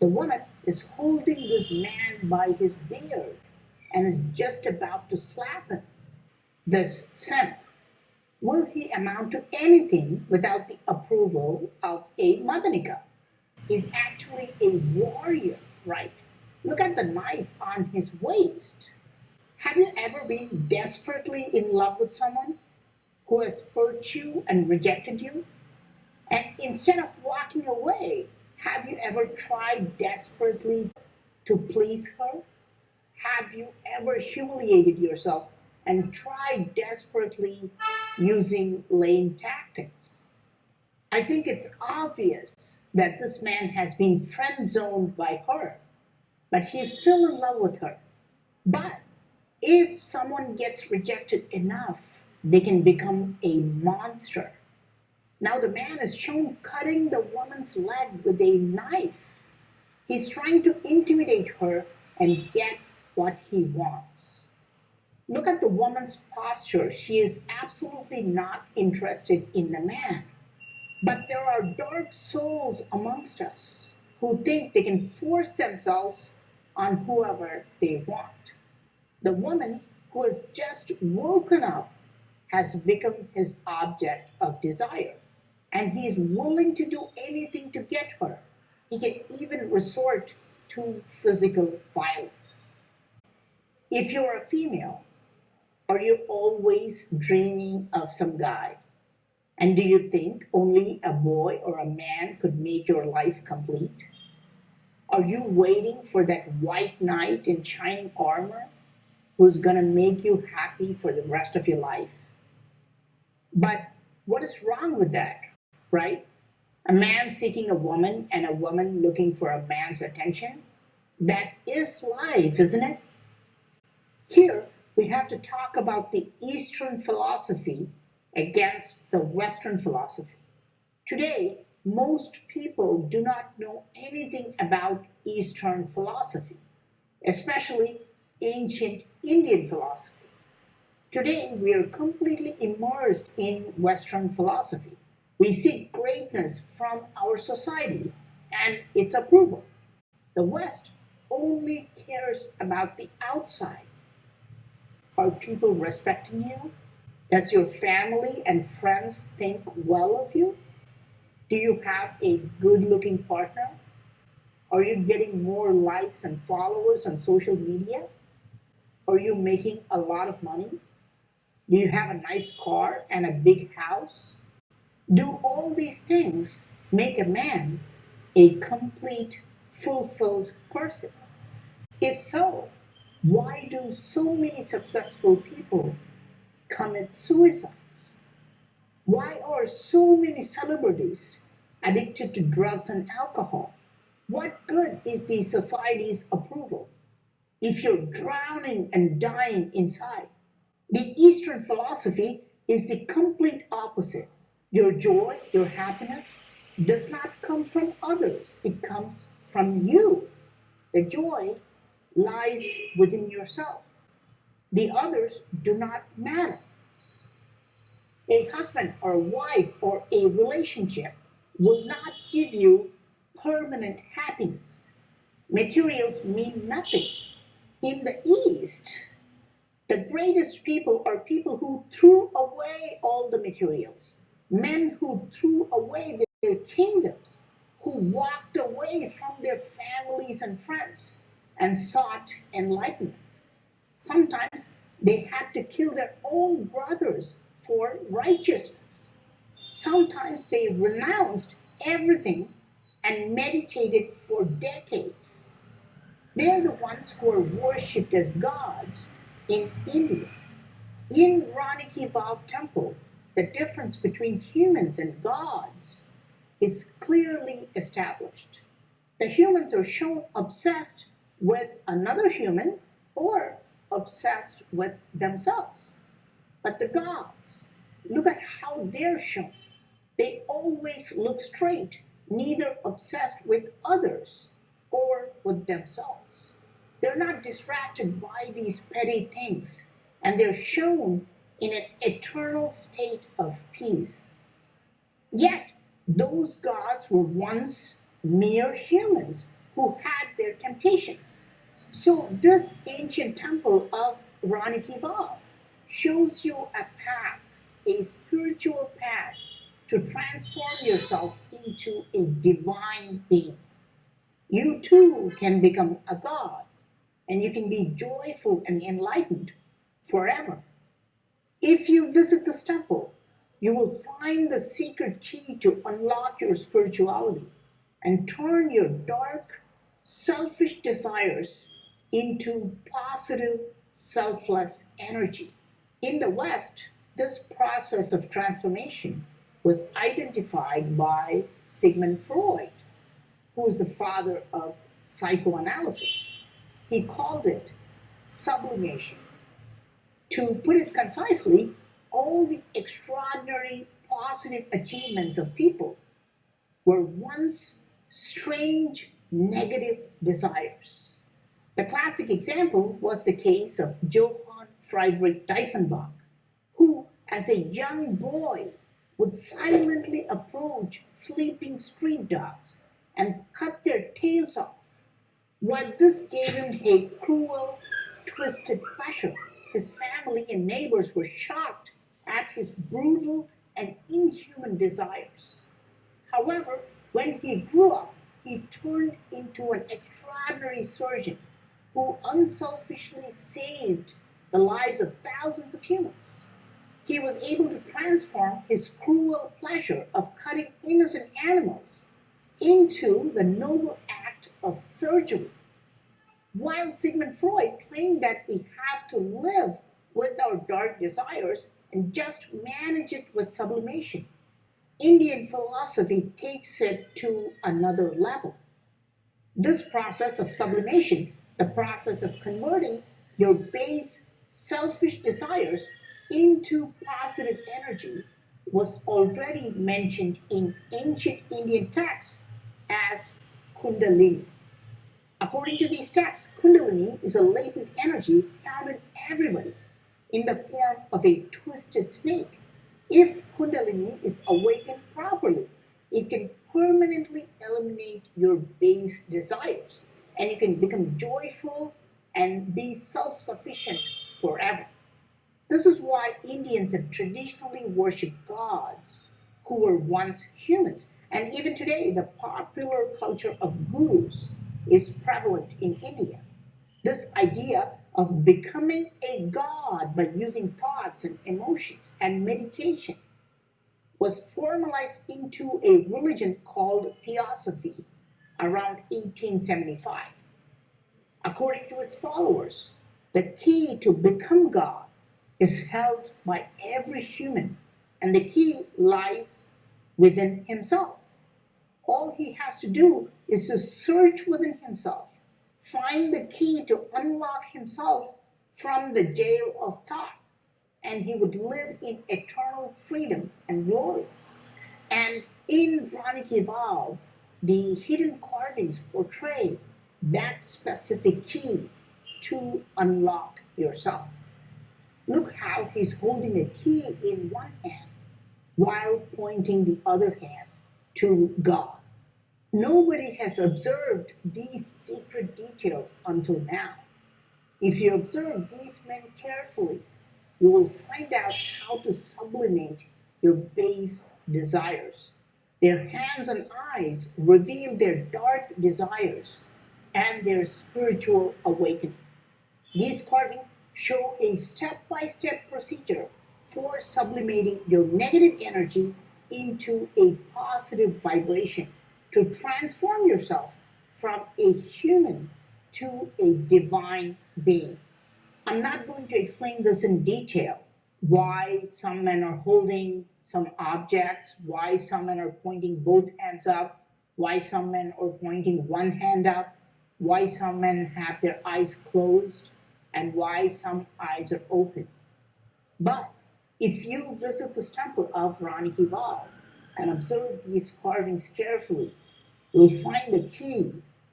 The woman is holding this man by his beard and is just about to slap him. This simp, will he amount to anything without the approval of a Madanika? He's actually a warrior, right? Look at the knife on his waist. Have you ever been desperately in love with someone who has hurt you and rejected you? And instead of walking away, have you ever tried desperately to please her? Have you ever humiliated yourself and tried desperately using lame tactics? I think it's obvious that this man has been friend zoned by her, but he's still in love with her. But if someone gets rejected enough, they can become a monster. Now the man is shown cutting the woman's leg with a knife. He's trying to intimidate her and get what he wants. Look at the woman's posture. She is absolutely not interested in the man. But there are dark souls amongst us who think they can force themselves on whoever they want. The woman who has just woken up has become his object of desire, and he is willing to do anything to get her. He can even resort to physical violence. If you're a female, are you always dreaming of some guy? And do you think only a boy or a man could make your life complete? Are you waiting for that white knight in shining armor who's gonna make you happy for the rest of your life? But what is wrong with that, right? A man seeking a woman and a woman looking for a man's attention? That is life, isn't it? Here, we have to talk about the Eastern philosophy against the Western philosophy. Today, most people do not know anything about Eastern philosophy, especially ancient Indian philosophy. Today, we are completely immersed in Western philosophy. We seek greatness from our society and its approval. The West only cares about the outside. Are people respecting you? Does your family and friends think well of you? Do you have a good looking partner? Are you getting more likes and followers on social media? Are you making a lot of money? Do you have a nice car and a big house? Do all these things make a man a complete, fulfilled person? If so, why do so many successful people commit suicides? Why are so many celebrities addicted to drugs and alcohol? What good is the society's approval if you're drowning and dying inside? The Eastern philosophy is the complete opposite. Your joy, your happiness does not come from others, it comes from you. The joy lies within yourself. The others do not matter. A husband or a wife or a relationship will not give you permanent happiness. Materials mean nothing. In the East, the greatest people are people who threw away all the materials, men who threw away their kingdoms, who walked away from their families and friends and sought enlightenment. Sometimes they had to kill their own brothers for righteousness. Sometimes they renounced everything and meditated for decades. They're the ones who are worshipped as gods in India. In Rani Ki Vav temple, the difference between humans and gods is clearly established. The humans are shown obsessed with another human or obsessed with themselves. But the gods, look at how they're shown. They always look straight, neither obsessed with others or with themselves. They're not distracted by these petty things, and they're shown in an eternal state of peace. Yet, those gods were once mere humans who had their temptations. So, this ancient temple of Ranikival shows you a path, a spiritual path to transform yourself into a divine being. You too can become a god, and you can be joyful and enlightened forever. If you visit this temple, you will find the secret key to unlock your spirituality and turn your dark, selfish desires into positive, selfless energy. In the West, this process of transformation was identified by Sigmund Freud, who is the father of psychoanalysis. He called it sublimation. To put it concisely, all the extraordinary positive achievements of people were once strange negative desires. The classic example was the case of Johann Friedrich Diefenbach, who, as a young boy, would silently approach sleeping street dogs and cut their tails off. While this gave him a cruel, twisted pleasure, his family and neighbors were shocked at his brutal and inhuman desires. However, when he grew up, he turned into an extraordinary surgeon who unselfishly saved the lives of thousands of humans. He was able to transform his cruel pleasure of cutting innocent animals into the noble act of surgery. While Sigmund Freud claimed that we have to live with our dark desires and just manage it with sublimation, Indian philosophy takes it to another level. This process of sublimation, the process of converting your base selfish desires into positive energy, was already mentioned in ancient Indian texts as Kundalini. According to these texts, Kundalini is a latent energy found in everybody in the form of a twisted snake. If Kundalini is awakened properly, it can permanently eliminate your base desires and you can become joyful and be self sufficient forever. This is why Indians have traditionally worshipped gods who were once humans. And even today, the popular culture of gurus is prevalent in India. This idea of becoming a god by using thoughts and emotions and meditation was formalized into a religion called Theosophy around 1875. According to its followers, the key to become God is held by every human, and the key lies within himself. All he has to do is to search within himself, find the key to unlock himself from the jail of thought, and he would live in eternal freedom and glory. And in Raniki Vav, the hidden carvings portray that specific key to unlock yourself. Look how he's holding a key in one hand while pointing the other hand to God. Nobody has observed these secret details until now. If you observe these men carefully, you will find out how to sublimate your base desires. Their hands and eyes reveal their dark desires and their spiritual awakening. These carvings show a step-by-step procedure for sublimating your negative energy into a positive vibration to transform yourself from a human to a divine being. I'm not going to explain this in detail, why some men are holding some objects, why some men are pointing both hands up, why some men are pointing one hand up, why some men have their eyes closed, and why some eyes are open. But if you visit this temple of Raniki Vav and observe these carvings carefully, you'll find the key